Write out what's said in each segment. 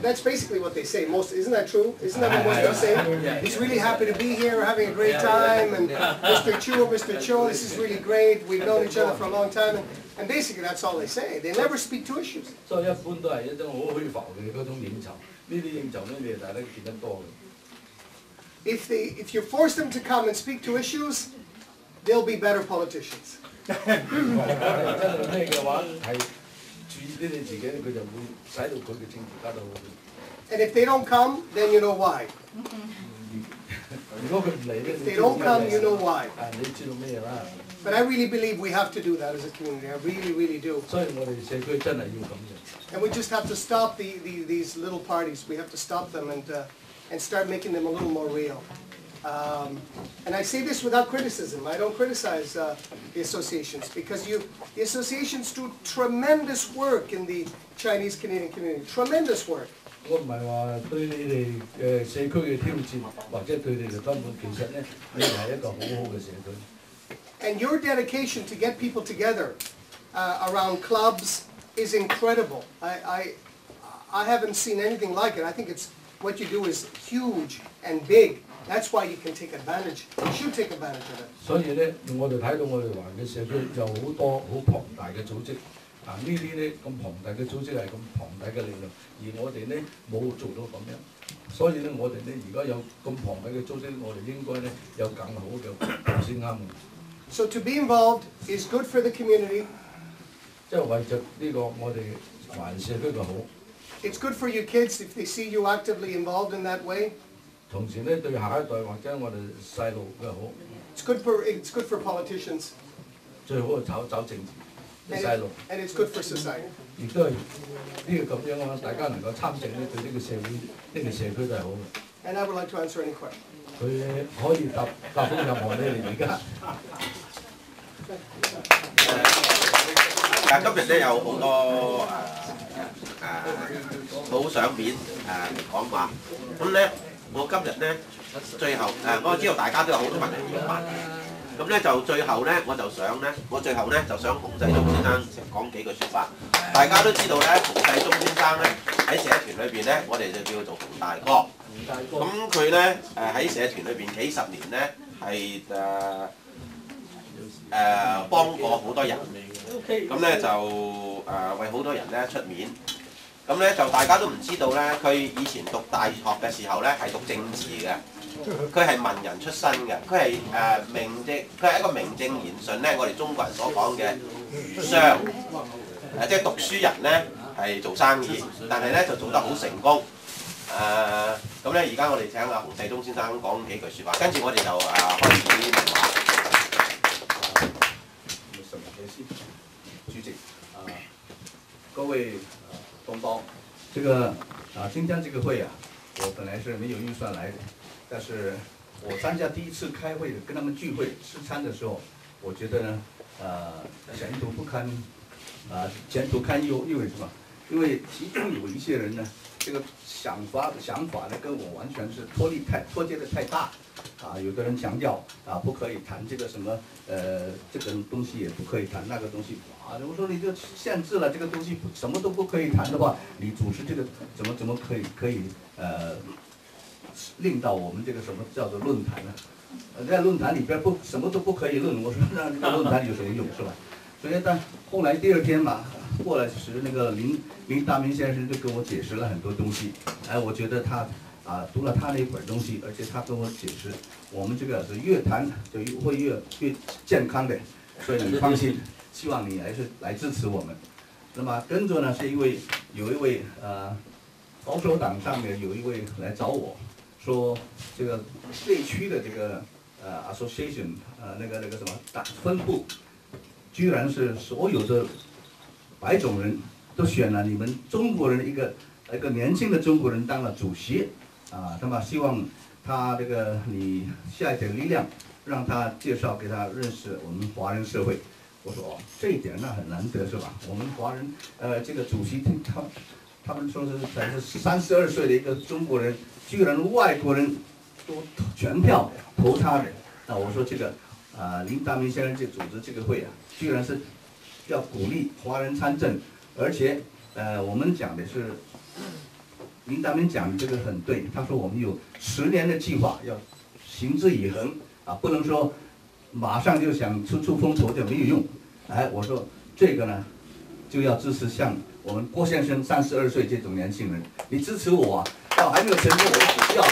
that's basically what they say. Isn't that true? Isn't that what most people say? He's really happy to be here, we're having a great time, and Mr. Cho, this is really great. We've known each other for a long time, and basically that's all they say. They never speak to issues. 所以一般都係一種好虛浮嘅嗰種應酬，呢啲應酬呢，你哋大家見得多嘅。If you force them to come and speak to issues, they'll be better politicians. 真係咩嘅話係注意啲你自己，佢就會使到佢嘅政治家都好。And if they don't come, then you know why. 如果佢唔嚟咧， if they don't come, you know why. 你知道咩啦？ But I really believe we have to do that as a community. I really, really do. 所以我哋社區真係要咁嘅。And we just have to stop these little parties. We have to stop them and start making them a little more real. And I say this without criticism. I don't criticize the associations because the associations do tremendous work in the Chinese-Canadian community. Tremendous work. 我唔係話對你哋嘅社區嘅挑戰，或者對你哋根本其實咧，你哋係一個好好嘅社區。And your dedication to get people together around clubs is incredible. I haven't seen anything like it. I think what you do is huge and big. That's why you can take advantage. You should take advantage of it. 所以咧，我哋睇到我哋華人嘅社區有好多好龐大嘅組織，呢啲咧咁龐大嘅組織係咁龐大嘅力量，而我哋咧冇做到咁樣，所以咧我哋咧而家有咁龐大嘅組織，我哋應該咧有更好嘅先啱嘅。So to be involved is good for the community. 即係為着呢個我哋華人社區嘅好。It's good for your kids if they see you actively involved in that way. 同時咧對下一代或者我哋細路嘅好。It's good for politicians. 最好係走政治，啲細路。And it's good for society. 亦都係呢個咁樣啊！大家能夠參政咧，對呢個社會、呢個社區都係好嘅。And I would like to answer any question. 佢可以答覆任何你哋而家。今日咧有好多好賞面講話，咁咧我今日咧最後我知道大家都有好多問題要問，咁咧就最後咧我最後咧就想洪世忠先生講幾句説話。大家都知道咧，洪世忠先生咧喺社團裏邊咧，我哋就叫做洪大哥。咁佢咧喺社團裏邊幾十年咧係幫過好多人，咁咧就為好多人咧出面。咁咧就大家都唔知道咧，佢以前讀大學嘅時候咧係讀政治嘅，佢係文人出身嘅，佢係佢係一個名正言順咧，我哋中國人所講嘅儒商，即係讀書人咧係做生意，但係咧就做得好成功。咁咧而家我哋請阿洪世忠先生講幾句説話，跟住我哋就開始問話。主席各位同胞，这个今天这个会我本来是没有预算来的，但是我参加第一次开会跟他们聚会吃餐的时候，我觉得呢，前途堪忧是吧？因为其中有一些人呢，这个想法呢跟我完全是脱节的太大。有的人强调不可以谈这个什么这个东西也不可以谈那个东西我说你就限制了这个东西什么都不可以谈的话，你主持这个怎么可以令到我们这个什么叫做论坛呢？在论坛里边什么都不可以论，我说那这个论坛有什么用是吧？所以但后来第二天嘛，过了时那个林大明先生就跟我解释了很多东西，我觉得他。读了他那本东西，而且他跟我解释，我们这个是越谈就会越健康的，所以你放心，希望你来支持我们。那么跟着呢是有一位保守党上面有一位来找我，说这个内区的这个association 那个什么分部，居然是所有的白种人都选了你们中国人一个年轻的中国人当了主席。那么希望他这个你下一点力量，让他介绍给他认识我们华人社会。我说这一点那很难得是吧？我们华人这个主席他们说是才是32岁的一个中国人，居然外国人都全票投他的。那我说这个林大明先生这组织这个会居然是要鼓励华人参政，而且我们讲的是，林大明讲的这个很对，他说我们有10年的计划，要行之以恒啊，不能说马上就想出风头就没有用。哎，我说这个呢，就要支持像我们郭先生32岁这种年轻人，你支持我啊，到还没有成功我就死掉了，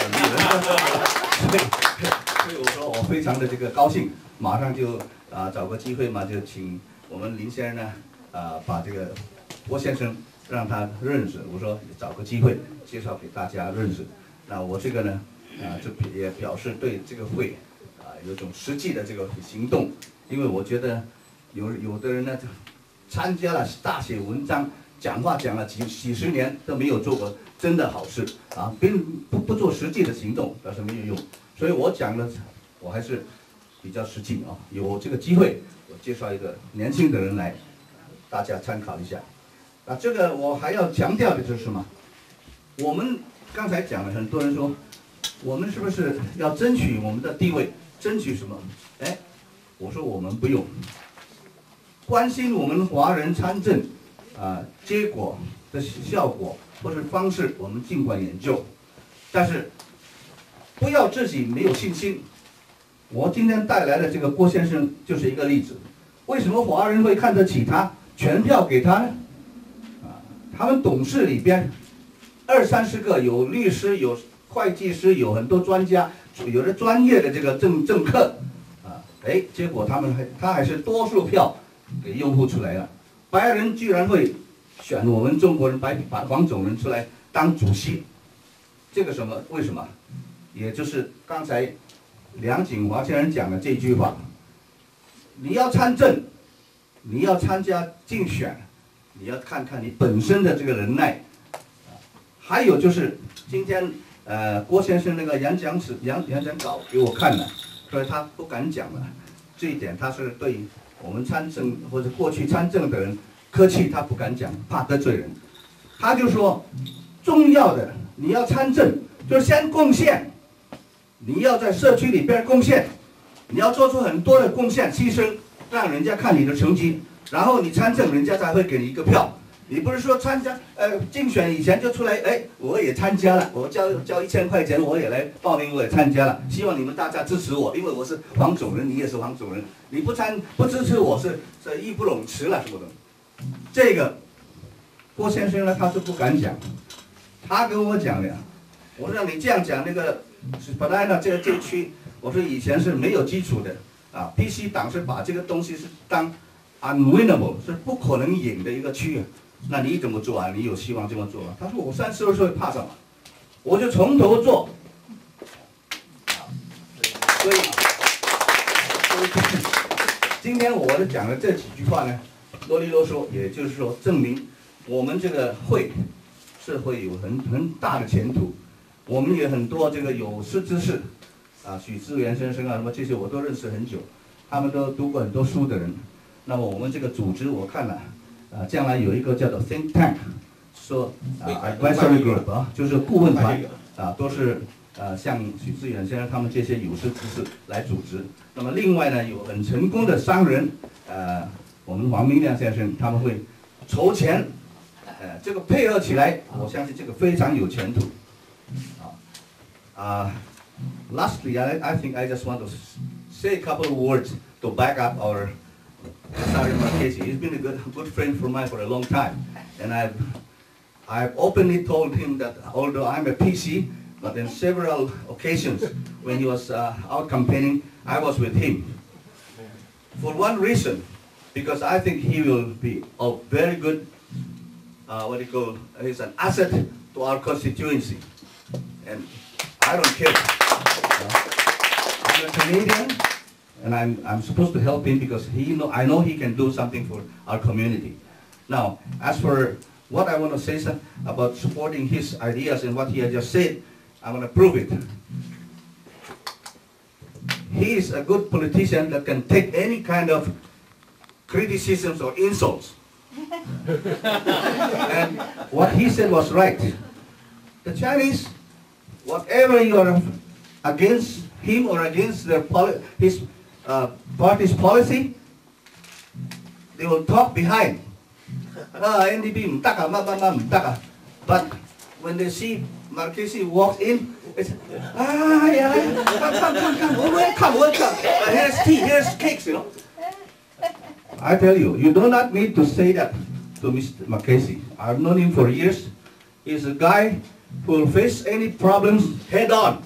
所以我说我非常的这个高兴，马上就找个机会嘛，就请我们林先生呢把这个郭先生让他认识，我说找个机会介绍给大家认识。那我这个呢就也表示对这个会有一种实际的这个行动，因为我觉得有的人呢参加了大写文章，讲话讲了几十年都没有做过真的好事啊，并不做实际的行动，表示没有用。所以我讲的我还是比较实际啊，有这个机会我介绍一个年轻的人来，大家参考一下。这个我还要强调的就是什么？我们刚才讲了，很多人说我们是不是要争取我们的地位，争取什么？哎，我说我们不用。关心我们华人参政结果的效果或是方式，我们尽管研究，但是不要自己没有信心。我今天带来的这个郭先生就是一个例子。为什么华人会看得起他，全票给他呢？他们董事里边20-30个，有律师，有会计师，有很多专家，有的专业的这个政客结果他还是多数票给拥护出来了。白人居然会选我们中国人黄种人出来当主席，这个什么？为什么？也就是刚才梁锦华先生讲的这句话：你要参政，你要参加竞选，你要看看你本身的这个能耐。还有就是今天郭先生那个演讲稿给我看了，所以他不敢讲了。这一点他是对我们参政或者过去参政的人客气，他不敢讲，怕得罪人。他就说，重要的你要参政，就先贡献，你要在社区里边贡献，你要做出很多的贡献牺牲，让人家看你的成绩，然后你参政，人家才会给你一个票。你不是说参加竞选以前就出来，我也参加了，我交1000块钱，我也来报名，我也参加了，希望你们大家支持我，因为我是黄种人，你也是黄种人，你不支持我是义不容辞了什么的。这个郭先生呢，他是不敢讲，他跟我讲的，我说你这样讲那个本来呢这区，我说以前是没有基础的PC 党是把这个东西是当 unwinnable 是不可能赢的一个区那你怎么做啊？你有希望这么做啊？他说我32岁怕什么？我就从头做。所以今天我讲的这几句话呢，啰里啰嗦，也就是说证明我们这个会是会有很大的前途。我们也很多这个有识之士许志源先生什么这些我都认识很久，他们都读过很多书的人。那么我们这个组织我看了。将来有一个叫做 think tank， 说advisory group 就是顾问团都是像许志远先生他们这些有识之士来组织。那么另外呢，有很成功的商人，我们黄明亮先生他们会筹钱，这个配合起来，我相信这个非常有前途。Lastly, I think I just want to say a couple of words to back up our. Sorry, Casey. He's been a good friend for mine for a long time, and I've openly told him that although I'm a PC, but in several occasions when he was out campaigning, I was with him. For one reason, because I think he will be a very good, he's an asset to our constituency, and I don't care. I'm a Canadian. And I'm supposed to help him because I know he can do something for our community. Now, as for what I want to say about supporting his ideas and what he has just said, I'm going to prove it. He is a good politician that can take any kind of criticisms or insults. And what he said was right. The Chinese, whatever you are against him or against his party's policy, they will talk behind. NDP 唔得啊，乜唔得啊。But when they see Marquesi walks in, it's come, welcome. Here's tea, here's cakes, you know. I tell you, you do not need to say that to Mr. Marquesi. I've known him for years. He's a guy who will face any problems head on.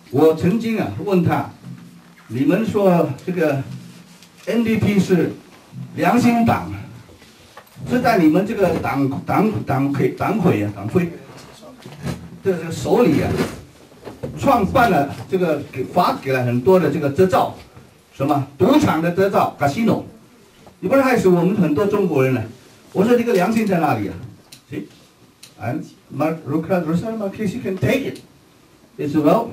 我曾经问他，你们说这个 NDP 是良心党，是在你们这个党魁这个手里创办了这个发给了很多的这个执照，什么赌场的执照 casino， 你不是害死我们很多中国人了？我说这个良心在哪里啊？ See, and Rosana Marquesi can take it. It's well,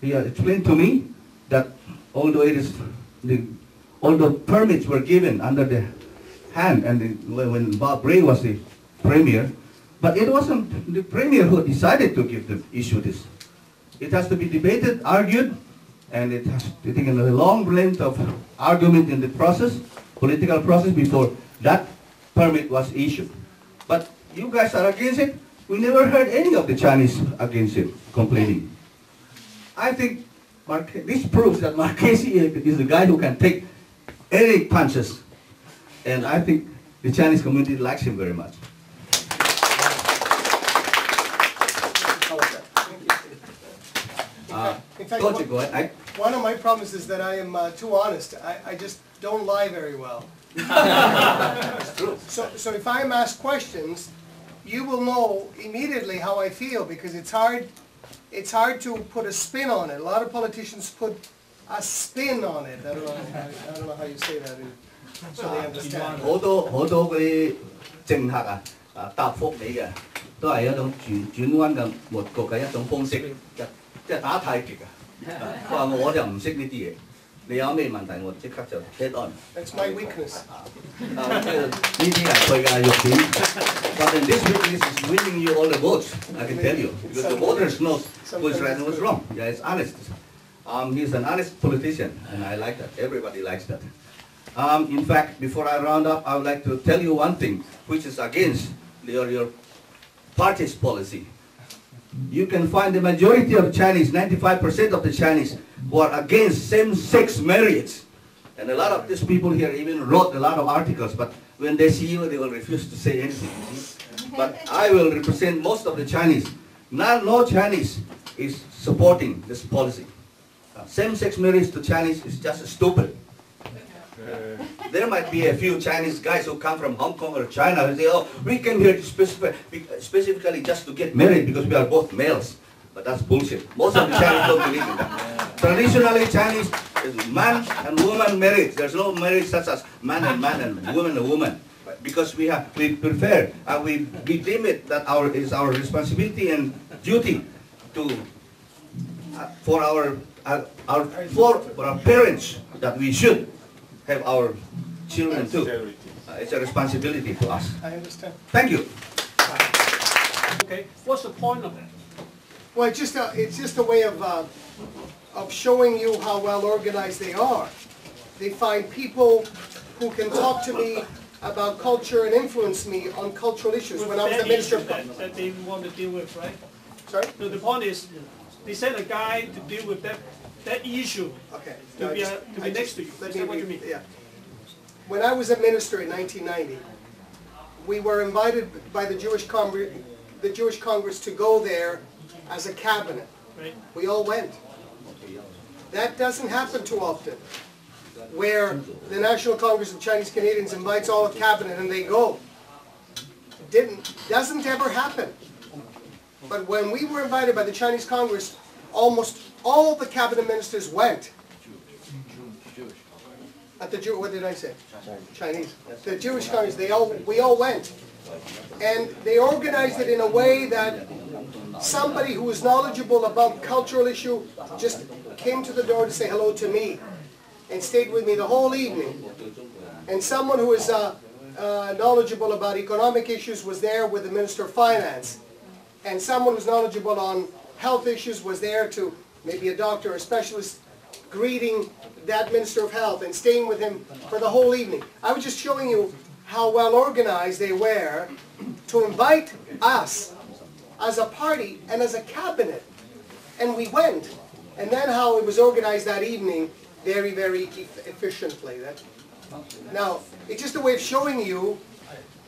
he explained to me that although although permits were given under the hand and when Bob Ray was the premier, but it wasn't the premier who decided to issue this. It has to be debated, argued, and it has to take a long length of argument in the process, political process, before that permit was issued. But you guys are against it. We never heard any of the Chinese against it, complaining. I think this proves that Marquesi is the guy who can take any punches. And I think the Chinese community likes him very much. In fact, one of my problems is that I am too honest. I just don't lie very well. So if I am asked questions, you will know immediately how I feel, because it's hard to put a spin on it. A lot of politicians put a spin on it. I don't know how you say that, so they understand. 好多嗰啲政客答覆你嘅，都係一種轉彎嘅抹角嘅一種方式，即係打太極佢話我就唔識呢啲嘢，你有咩問題我即刻就 head on。 That's my weakness. 呢啲係佢嘅弱點。But in this weakness is winning you all the votes. I can tell you, because the voters know who's right and who's wrong. Yeah, it's honest. He's an honest politician, and I like that. Everybody likes that. In fact, before I round up, I would like to tell you one thing, which is against your party's policy. You can find the majority of Chinese, 95% of the Chinese, who are against same-sex marriage. And a lot of these people here even wrote a lot of articles, but when they see you, they will refuse to say anything. But I will represent most of the Chinese. No Chinese is supporting this policy. Same-sex marriage to Chinese is just stupid. There might be a few Chinese guys who come from Hong Kong or China who say, oh, we came here specifically just to get married because we are both males. But that's bullshit. Most of the Chinese don't believe in that. Traditionally, Chinese is man and woman marriage. There's no marriage such as man and woman and woman. Because we prefer, we deem it that is our responsibility and duty to for our parents that we should have our children too. It's a responsibility to us. I understand. Thank you. Okay, what's the point of it? Well, it's just a way of showing you how well organized they are. They find people who can talk to me about culture and influence me on cultural issues. When I was the minister of that they want to deal with, right? Sorry? So the point is, they send a guy to deal with that issue. Okay. To be next to you. Is that what you mean? Yeah. When I was a minister in 1990, we were invited by the Jewish Congress to go there as a cabinet. Right. We all went. That doesn't happen too often, where the National Congress of Chinese Canadians invites all of cabinet and they go. Doesn't ever happen. But when we were invited by the Chinese Congress, almost all the cabinet ministers went. At the what did I say? Chinese. The Jewish Congress. We all went, and they organized it in a way that somebody who was knowledgeable about cultural issue just came to the door to say hello to me, and stayed with me the whole evening. And someone who was knowledgeable about economic issues was there with the Minister of Finance, and someone who's knowledgeable on health issues was there to, maybe a doctor or a specialist, greeting that Minister of Health and staying with him for the whole evening. I was just showing you how well organized they were to invite us as a party and as a cabinet. And we went. And then how it was organized that evening very, very efficiently. Now, it's just a way of showing you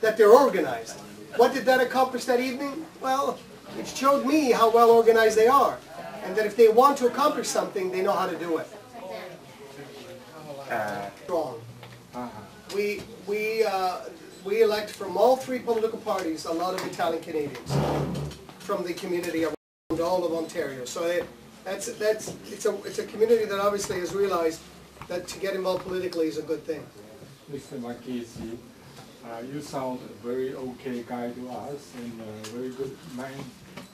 that they're organized. What did that accomplish that evening? Well, it showed me how well organized they are. And that if they want to accomplish something, they know how to do it. Strong. We elect from all three political parties a lot of Italian Canadians from the community around all of Ontario. So it's a community that obviously has realized that to get involved politically is a good thing. Mr. Marchese, you sound a very okay guy to us and a very good man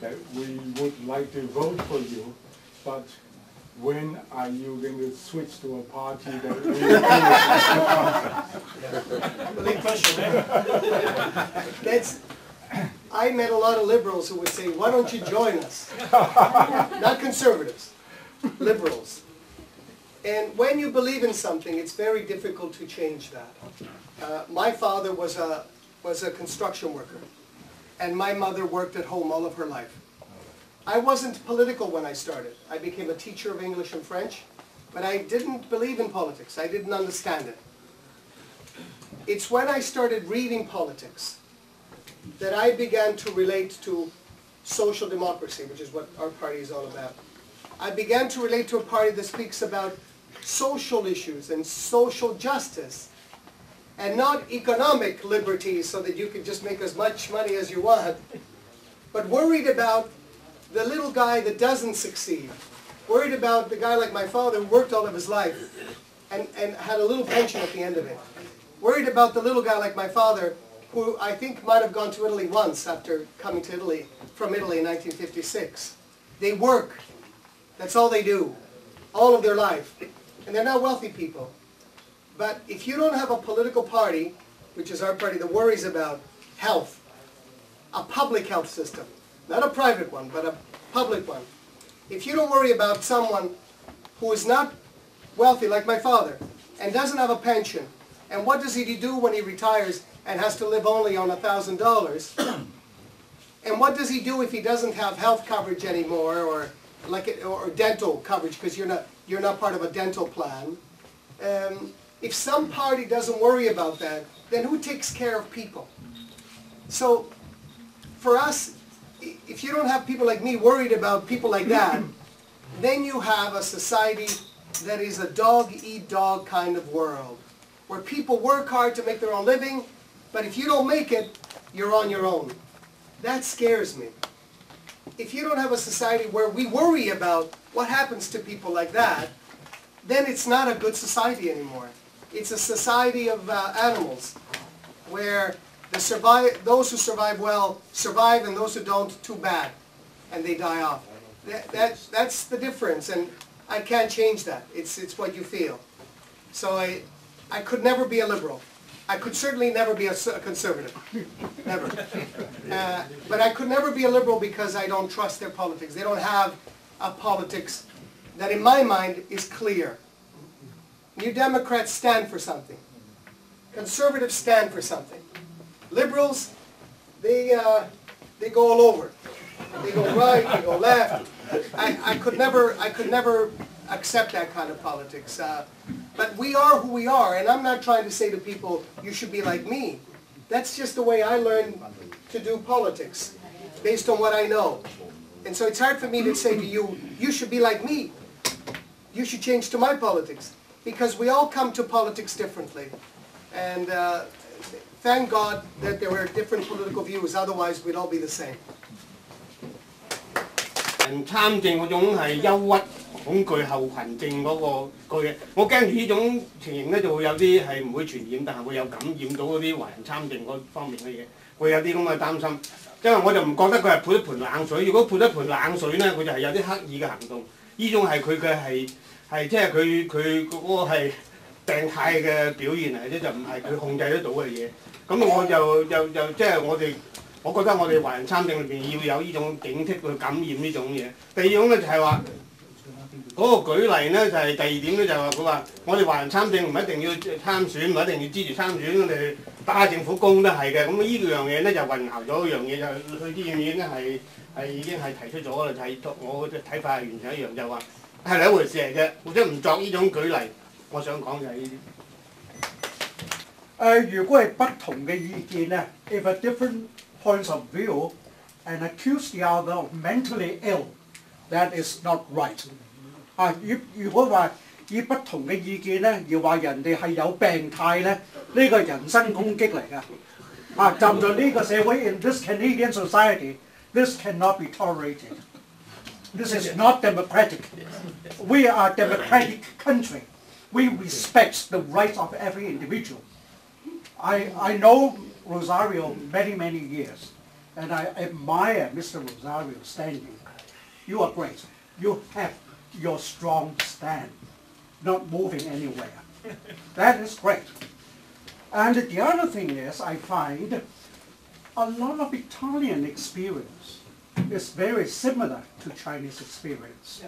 that we would like to vote for you, but when are you going to switch to a party that we Big question, I met a lot of liberals who would say, why don't you join us? Not conservatives, liberals. And when you believe in something, it's very difficult to change that. My father was a construction worker, and my mother worked at home all of her life. I wasn't political when I started. I became a teacher of English and French, but I didn't believe in politics. I didn't understand it. It's when I started reading politics that I began to relate to social democracy, which is what our party is all about. I began to relate to a party that speaks about social issues and social justice, and not economic liberty so that you can just make as much money as you want, but worried about the little guy that doesn't succeed, worried about the guy like my father who worked all of his life and had a little pension at the end of it, worried about the little guy like my father who I think might have gone to Italy once after coming to Italy, from Italy in 1956. They work. That's all they do, all of their life. And they're not wealthy people. But if you don't have a political party, which is our party, that worries about health, a public health system, not a private one, but a public one. If you don't worry about someone who is not wealthy like my father and doesn't have a pension, and what does he do when he retires and has to live only on $1,000? And what does he do if he doesn't have health coverage anymore, or dental coverage because you're not part of a dental plan? If some party doesn't worry about that, then who takes care of people? So for us, if you don't have people like me worried about people like that, then you have a society that is a dog-eat-dog kind of world, where people work hard to make their own living, but if you don't make it, you're on your own. That scares me. If you don't have a society where we worry about what happens to people like that, then it's not a good society anymore. It's a society of animals, where those who survive well survive, and those who don't, too bad, and they die off. That's the difference, and I can't change that. It's what you feel. So I could never be a liberal. I could certainly never be a conservative. Never. But I could never be a liberal because I don't trust their politics. They don't have a politics that in my mind is clear. New Democrats stand for something. Conservatives stand for something. Liberals, they go all over. They go right, they go left. I could never accept that kind of politics. But we are who we are, and I'm not trying to say to people, you should be like me. That's just the way I learned to do politics, based on what I know. And so it's hard for me to say to you, you should be like me. You should change to my politics. Because we all come to politics differently. And thank God that there were different political views, otherwise we'd all be the same. 參政嗰種係憂鬱、恐懼後群症嗰個嘢，我驚住呢種情形咧就會有啲係唔會傳染，但係會有感染到嗰啲華人參政嗰方面嘅嘢，會有啲咁嘅擔心。因為我就唔覺得佢係潑一盆冷水，如果潑一盆冷水咧，佢就係有啲刻意嘅行動。呢種係佢嘅係即係佢嗰個係病態嘅表現嚟啫，就唔係佢控制得到嘅嘢。咁我就即係我覺得我哋華人參政裏邊要有呢種警惕去感染呢種嘢。第二種咧就係話嗰個舉例咧就係第二點咧，就係話佢話我哋華人參政唔一定要參選，唔一定要支持參選，我哋打下政府工都係嘅。咁呢樣嘢咧就混淆咗一樣嘢，就佢啲嘢已經已經係提出咗啦，我嘅睇法係完全一樣，就話係兩回事嚟嘅，或者唔作呢種舉例。我想講就係呢啲。如果係不同嘅意見咧 ，if a different points of view and accuse the other of mentally ill, that is not right. 如果話以不同嘅意見咧，而話人哋係有病態咧，呢個係人身攻擊嚟㗎。站在呢個社會 in this Canadian society, this cannot be tolerated. This is not democratic. We are a democratic country. We respect the rights of every individual. I know Rosario many years, and I admire Mr. Rosario's standing. You are great. You have your strong stand, not moving anywhere. That is great. And the other thing is, I find a lot of Italian experience is very similar to Chinese experience.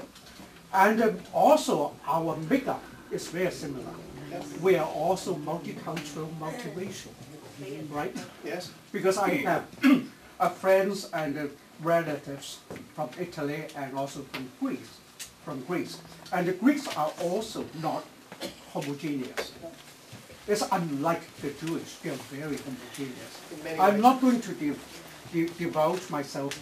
And also our makeup is very similar. We are also multicultural, multiracial, right? Yes. Because I have friends and relatives from Italy and also from Greece. And the Greeks are also not homogeneous. It's unlike the Jewish, they are very homogeneous. I'm not going to divulge myself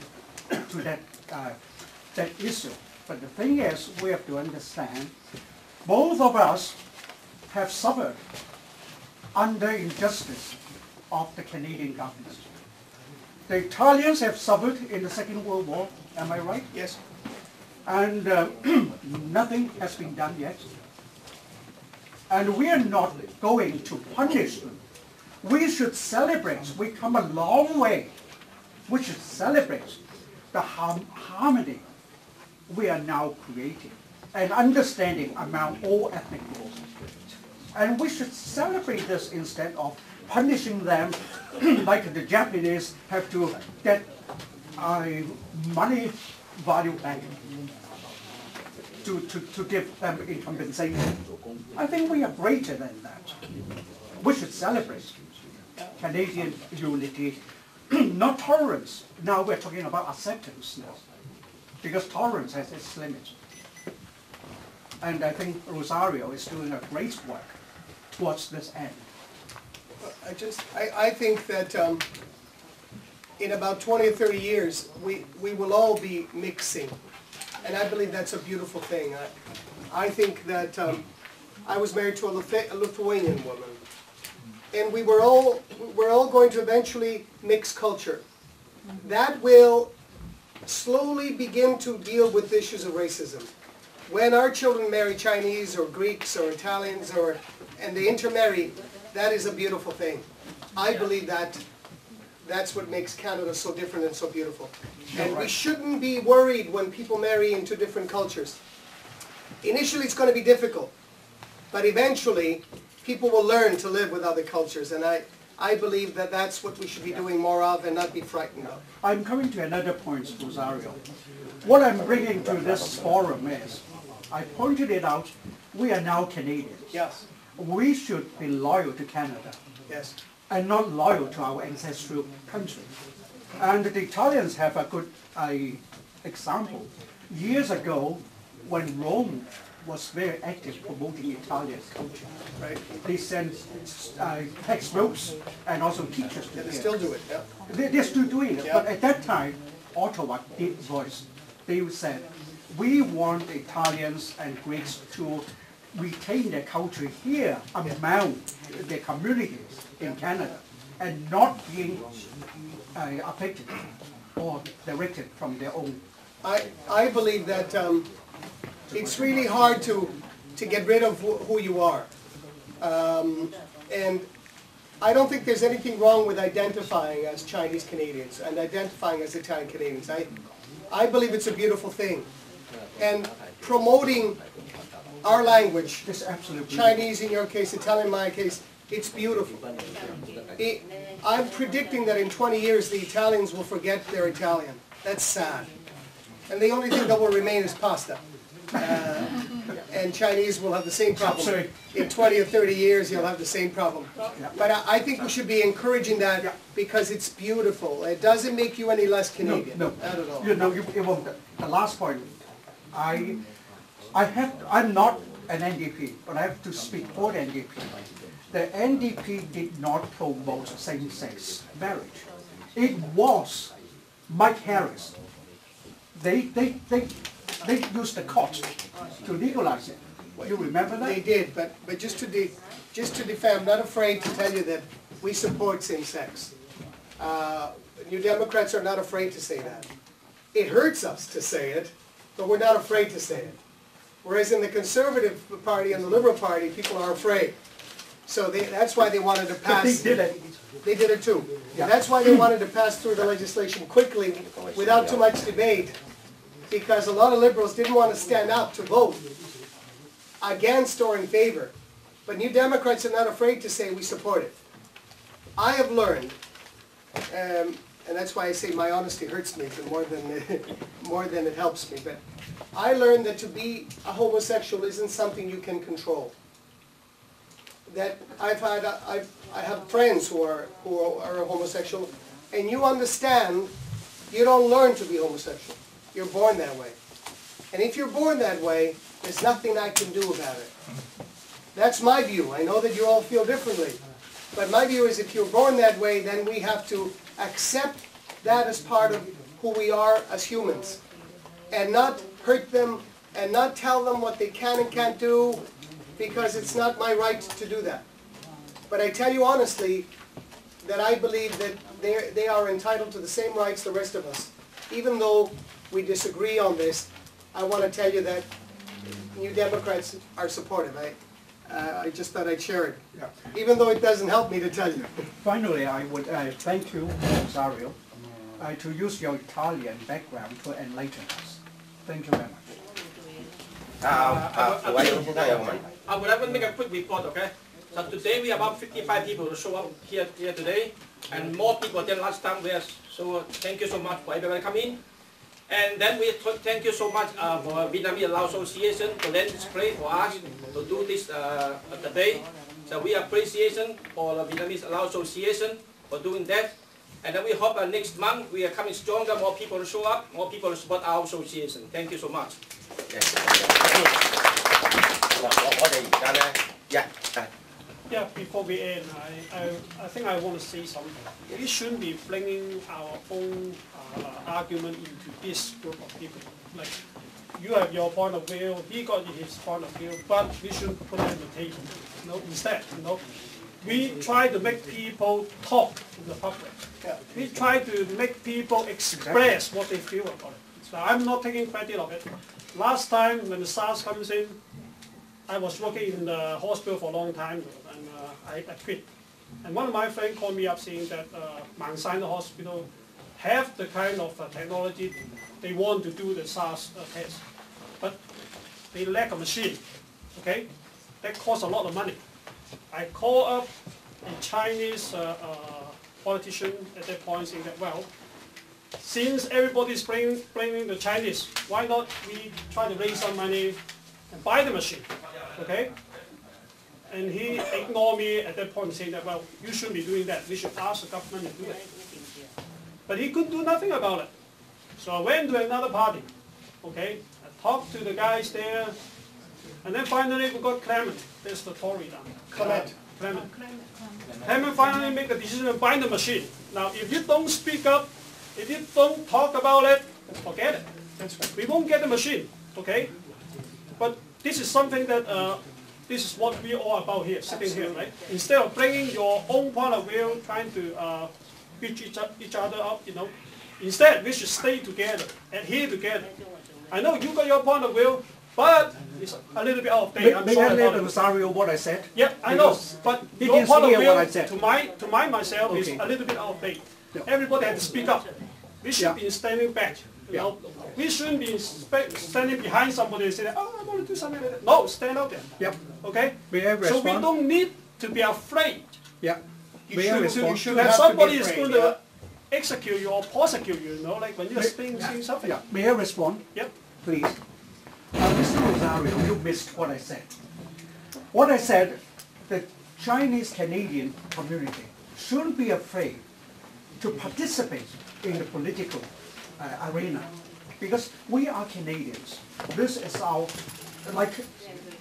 to that issue. But the thing is, we have to understand, both of us have suffered under injustice of the Canadian government. The Italians have suffered in the Second World War, am I right? Yes. And nothing has been done yet. And we are not going to punish them. We should celebrate. We come a long way. We should celebrate the harmony we are now creating and understanding among all ethnic groups. And we should celebrate this instead of punishing them like the Japanese have to get money value back to give them in compensation. I think we are greater than that. We should celebrate Canadian unity, not tolerance. Now we're talking about acceptance now, because tolerance has its limits. And I think Rosario is doing a great work towards this end. I think that in about 20 or 30 years, we will all be mixing. And I believe that's a beautiful thing. I think that I was married to a Lithuanian woman. And we're all going to eventually mix culture. That will slowly begin to deal with issues of racism. When our children marry Chinese or Greeks or Italians and they intermarry, that is a beautiful thing. I believe that's what makes Canada so different and so beautiful. And we shouldn't be worried when people marry into different cultures. Initially it's going to be difficult, but eventually people will learn to live with other cultures, and I believe that that's what we should be doing more of and not be frightened of. I'm coming to another point, Rosario. What I'm bringing to this forum is, I pointed it out, we are now Canadians. Yes. We should be loyal to Canada. Yes. And not loyal to our ancestral country. And the Italians have a good example. Years ago, when Rome was very active promoting Italian culture, right? They sent textbooks and also teachers to They still do it, yeah. They're still doing it, yeah. But at that time, Ottawa did voice. They said, we want Italians and Greeks to retain their culture here among their communities in Canada and not being affected or directed from their own. I believe that it's really hard to get rid of who you are. And I don't think there's anything wrong with identifying as Chinese Canadians and identifying as Italian Canadians. I believe it's a beautiful thing. And promoting our language, Chinese in your case, Italian in my case, it's beautiful. I'm predicting that in 20 years the Italians will forget their Italian. That's sad. And the only thing that will remain is pasta. And Chinese will have the same problem. Sorry. In 20 or 30 years, you'll have the same problem. But I think we should be encouraging that because it's beautiful. It doesn't make you any less Canadian. No, Not at all. you know, the last point. I'm not an NDP, but I have to speak for the NDP. The NDP did not promote same-sex marriage. It was Mike Harris. They used the court to legalize it. You remember that? They did, but just to defend, I'm not afraid to tell you that we support same-sex. New Democrats are not afraid to say that. It hurts us to say it, but we're not afraid to say it. Whereas in the Conservative Party and the Liberal Party, people are afraid. So that's why they wanted to pass. But they did it. They did it too. Yeah. That's why they wanted to pass through the legislation quickly, without too much debate, because a lot of Liberals didn't want to stand up to vote against or in favor. But New Democrats are not afraid to say we support it. I have learned, and that's why I say my honesty hurts me more than it helps me. But I learned that to be a homosexual isn't something you can control. That I have friends who are homosexual, and you understand you don't learn to be homosexual. You're born that way. And if you're born that way, there's nothing I can do about it. That's my view. I know that you all feel differently. But my view is if you're born that way, then we have to accept that as part of who we are as humans. And not hurt them, and not tell them what they can and can't do, because it's not my right to do that. But I tell you honestly that I believe that they are entitled to the same rights the rest of us. Even though we disagree on this, I want to tell you that New Democrats are supportive. I just thought I'd share it, even though it doesn't help me to tell you. Finally, I would thank you, Rosario, to use your Italian background to enlighten us. Thank you very much. I would like to make a quick report, okay? So today we have about 55 people show up here today, and more people than last time. So thank you so much for everyone coming. And then we thank you so much for Vietnamese Lao Association to lend this place for us to do this today. So we appreciate for the Vietnamese Lao Association for doing that. And then we hope next month we are coming stronger, more people show up, more people support our association. Thank you so much. Yeah, before we end, I think I want to say something. We shouldn't be bringing our own argument into this group of people. Like, you have your point of view, he got his point of view, but we shouldn't put it on the table. Instead, we try to make people talk in the public. We try to make people express what they feel about it. So I'm not taking credit of it. Last time when the SARS comes in, I was working in the hospital for a long time, and I quit. And one of my friends called me up saying that Mount Sinai Hospital have the kind of technology they want to do the SARS test, but they lack a machine. Okay, that costs a lot of money. I called up a Chinese politician at that point saying that, well, since everybody is blaming the Chinese, why not we try to raise some money and buy the machine? Okay? And he ignored me at that point, saying that, well, you shouldn't be doing that. We should ask the government to do it. But he could do nothing about it. So I went to another party. Okay? I talked to the guys there. And then finally we got Clement. There's the Tory down there. Clement finally made the decision to buy the machine. Now, if you don't speak up, if you don't talk about it, forget it. We won't get the machine. Okay? But this is something that, this is what we're all about here, sitting here, right? Instead of bringing your own point of view, trying to beat each other up, instead we should stay together, adhere together. I know you got your point of view, but it's a little bit out of date. I'm sorry about it. Rosario, what I said? Yeah, I know, but your point of view, to myself, okay, is a little bit out of date. Everybody has to speak up. We should be standing back. We shouldn't be standing behind somebody and say, oh, I want to do something like that. No, stand out there. Yep. Okay? So we don't need to be afraid. Yeah. You should have somebody is going to execute you or prosecute you, like when you're saying something. Yeah. May I respond? Yep. Please. Mr. Rosario, you missed what I said. What I said, the Chinese Canadian community shouldn't be afraid to participate in the political arena, because we are Canadians. This is our, like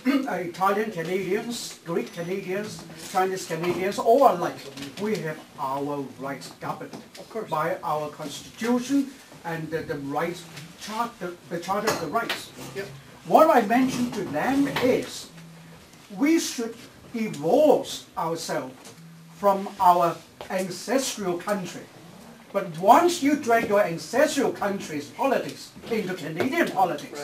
Italian Canadians, Greek Canadians, Chinese Canadians, all alike. We have our rights governed by our constitution and the rights, the Charter of the Rights. Yep. What I mentioned to them is we should divorce ourselves from our ancestral country. But once you drag your ancestral country's politics into Canadian politics,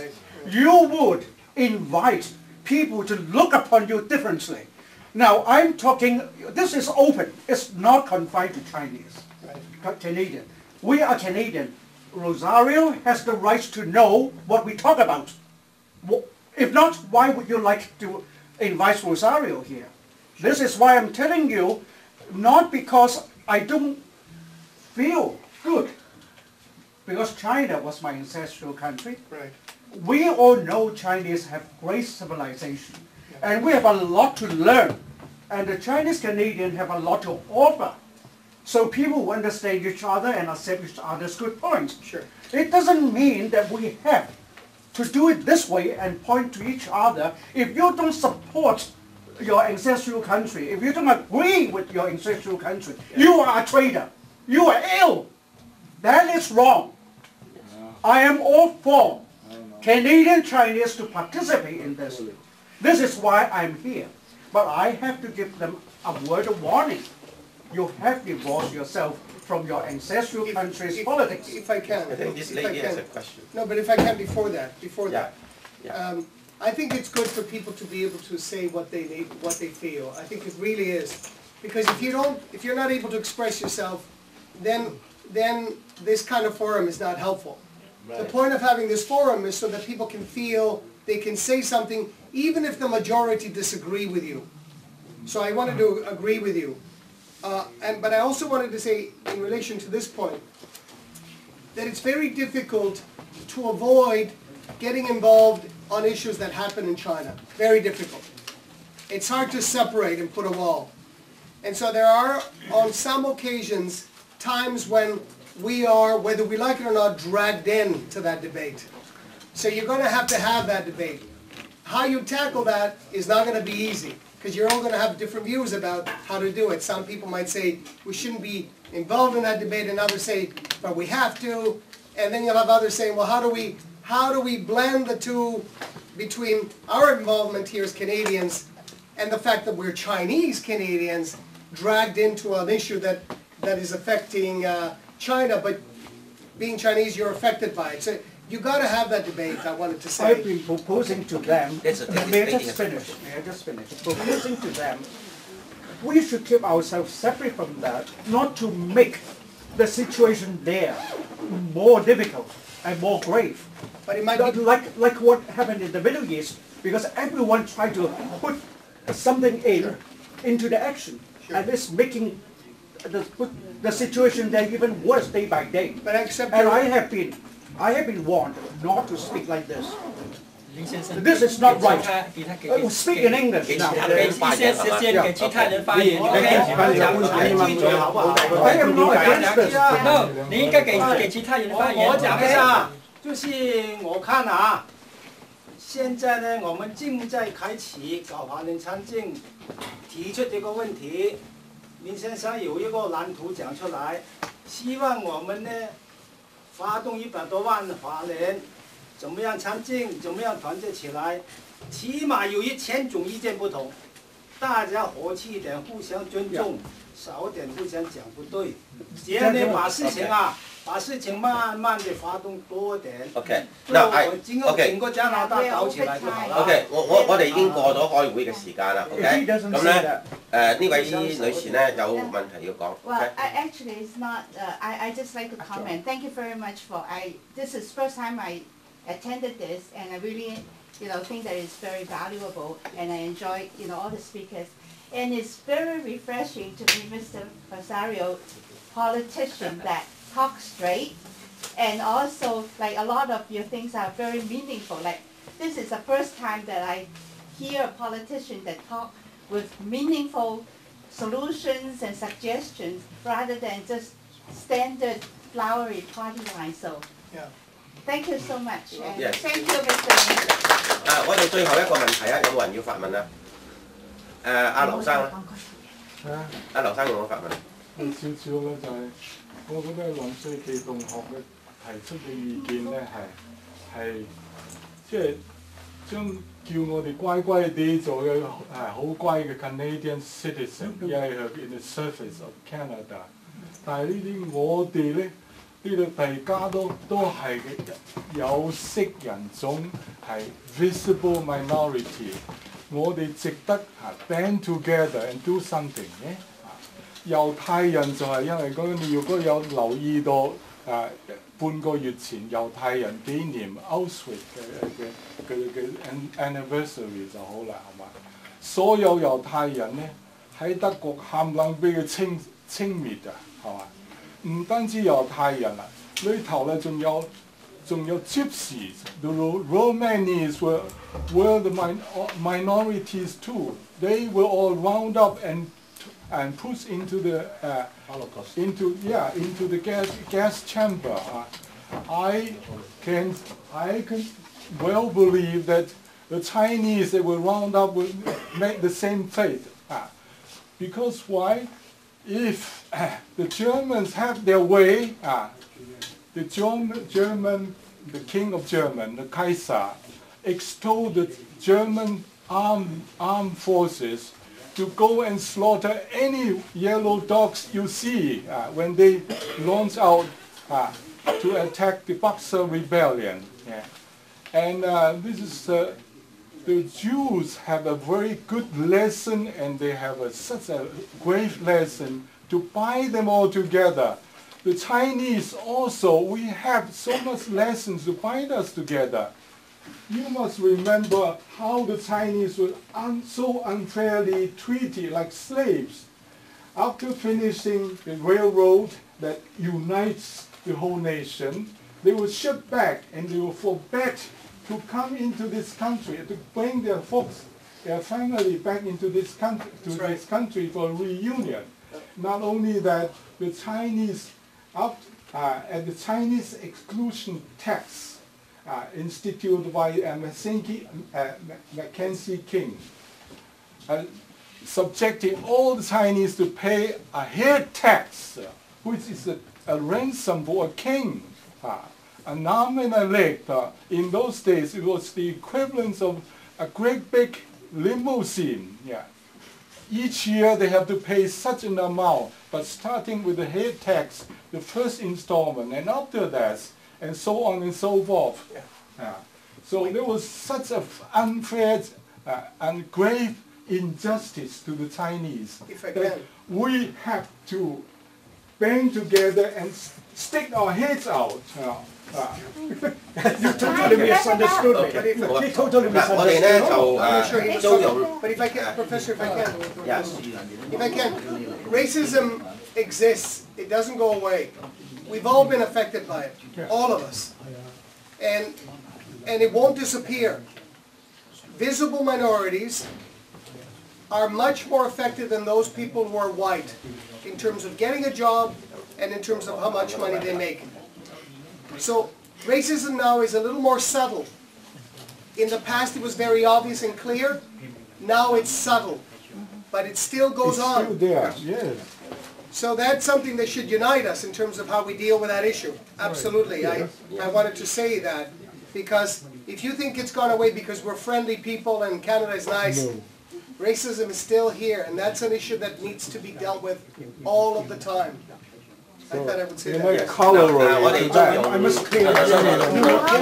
you would invite people to look upon you differently. Now, I'm talking, this is open. It's not confined to Chinese, Canadian. We are Canadian. Rosario has the right to know what we talk about. If not, why would you like to invite Rosario here? This is why I'm telling you, not because I don't feel good, because China was my ancestral country. Right. We all know Chinese have great civilization, and we have a lot to learn, and the Chinese Canadians have a lot to offer. So people will understand each other and accept each other's good points. Sure. It doesn't mean that we have to do it this way and point to each other. If you don't support your ancestral country, if you don't agree with your ancestral country, you are a traitor. You are ill. That is wrong. I am all for Canadian Chinese to participate in this. This is why I'm here. But I have to give them a word of warning. You have divorced yourself from your ancestral country's politics. If I can. I think this lady has a question. No, but if I can before that. Yeah. I think it's good for people to be able to say what they need, what they feel. I think it really is. Because if you're not able to express yourself, then this kind of forum is not helpful. Right. The point of having this forum is so that people can feel they can say something even if the majority disagree with you. So I wanted to agree with you. But I also wanted to say, in relation to this point, that it's very difficult to avoid getting involved on issues that happen in China. Very difficult. It's hard to separate and put a wall. And so there are, on some occasions, times when we are, whether we like it or not, dragged into that debate. So you're going to have that debate. How you tackle that is not going to be easy, because you're all going to have different views about how to do it. Some people might say, we shouldn't be involved in that debate, and others say, but we have to. And then you'll have others saying, well, how do we blend the two between our involvement here as Canadians and the fact that we're Chinese Canadians dragged into an issue that is affecting China, but being Chinese, you're affected by it. So you got to have that debate, I wanted to say. I've been proposing to them, may I just finish, proposing to them, we should keep ourselves separate from that, not to make the situation there more difficult and more grave. But it might be like what happened in the Middle East, because everyone tried to put something into the action, and it's making the situation there even worse day by day. But and I have been warned not to speak like this. This is not right. Speak in English now. I am not against this. No， 你应该给其他人发言。我讲一下，就是我看啊，现在呢，我们正在开启搞华人参政，提出这个问题，林先生有一个蓝图讲出来，希望我们呢发动100多万华人，怎么样参政，怎么样团结起来，起码有1000种意见不同，大家和气一点，互相尊重，少点互相讲不对，这样呢把事情慢慢的发動多點。OK， 整個加拿大搞起來就好啦。OK， 我哋已經過咗開會嘅時間啦。OK， 咁咧呢位女士咧有問題要講。Well, actually, it's not. I just like to comment. Thank you very much for. This is first time I attended this, and I really, think that it's very valuable, and I enjoy, all the speakers, and it's very refreshing to meet Mr. Rosario, politician that talk straight, and also like a lot of your things are very meaningful. Like this is the first time that I hear a politician that talk with meaningful solutions and suggestions rather than just standard flowery party line. So, thank you so much. And Yes. Thank you, Mr. 我哋最後一個問題啊，有冇人要發問啊？阿劉生啦，阿劉生有冇發問？少少啦，就係我覺得林瑞琪同學嘅提出嘅意見咧係即係將叫我哋乖乖地做嘅好乖嘅 Canadian citizen， 因為 in the service of Canada。但係呢啲我哋咧呢度大家都係有色人種係 visible minority， 我哋值得band together and do something 嘅。猶太人就係因為嗰你如果有留意到半個月前猶太人紀念 Auschwitz 嘅 anniversary 就好啦，係嘛？所有猶太人咧喺德國冚唪唥俾佢清滅啊，係嘛？唔單止猶太人啊，裏頭咧仲有 Gypsies, the Romanis were the minorities too. They were all round up and pushed into the Holocaust. into the gas chamber. I can well believe that the Chinese that were round up will make the same fate. Because why? If the Germans have their way, the king of German, the Kaiser, extolled the German armed forces to go and slaughter any yellow dogs you see when they launch out to attack the Boxer rebellion. Yeah. And this is the Jews have a very good lesson, and they have such a great lesson to bind them all together. The Chinese also, we have so much lessons to bind us together. You must remember how the Chinese were so unfairly treated like slaves. After finishing the railroad that unites the whole nation, they were shipped back and they were forbid to come into this country, to bring their folks, their family back into this country, this country for a reunion. Not only that, the Chinese, and the Chinese exclusion tax instituted by Mackenzie King, subjecting all the Chinese to pay a head tax, which is a ransom for a king. An arm and a leg. In those days, it was the equivalent of a great big limousine. Yeah. Each year they have to pay such an amount, but starting with the head tax, the first installment, and after that, and so on and so forth. So there was such an unfair and grave injustice to the Chinese that we have to band together and stick our heads out. You totally misunderstood me. You totally misunderstood. But if I can, Professor, if I can, racism exists. It doesn't go away. We've all been affected by it, all of us, and it won't disappear. Visible minorities are much more affected than those people who are white in terms of getting a job and in terms of how much money they make. So racism now is a little more subtle. In the past it was very obvious and clear. Now it's subtle, but it still goes on. Still there, yes. So that's something that should unite us in terms of how we deal with that issue. Absolutely. I wanted to say that, because if you think it's gone away because we're friendly people and Canada is nice, racism is still here, and that's an issue that needs to be dealt with all of the time. I thought I would say that. Yes. I must clear that.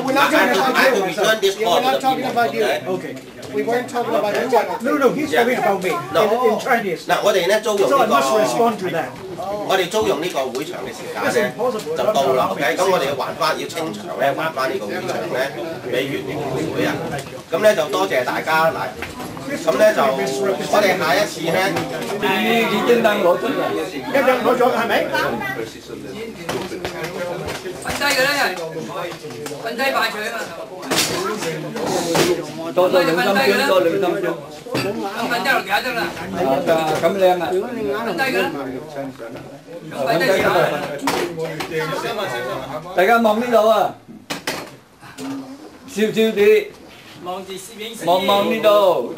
We're not talking about you. Okay. We weren't talking about you. No, he's talking about me in Chinese. So I must respond to that. 我哋租用呢個會場嘅時間咧就到啦 ，OK， 咁我哋要還翻要清場咧，還翻呢個會場咧俾原會啊，咁咧就多謝大家嚟。咁咧就我哋下一次咧，已經單攞出嚟，一張攞咗係咪？瞓低㗎啦，人瞓低擺佢啊嘛，多兩三張，多兩三張，瞓低落幾多張啦？咁靚啊！瞓低㗎啦，瞓低時候，大家望呢度啊，笑笑地望住攝影師，望呢度。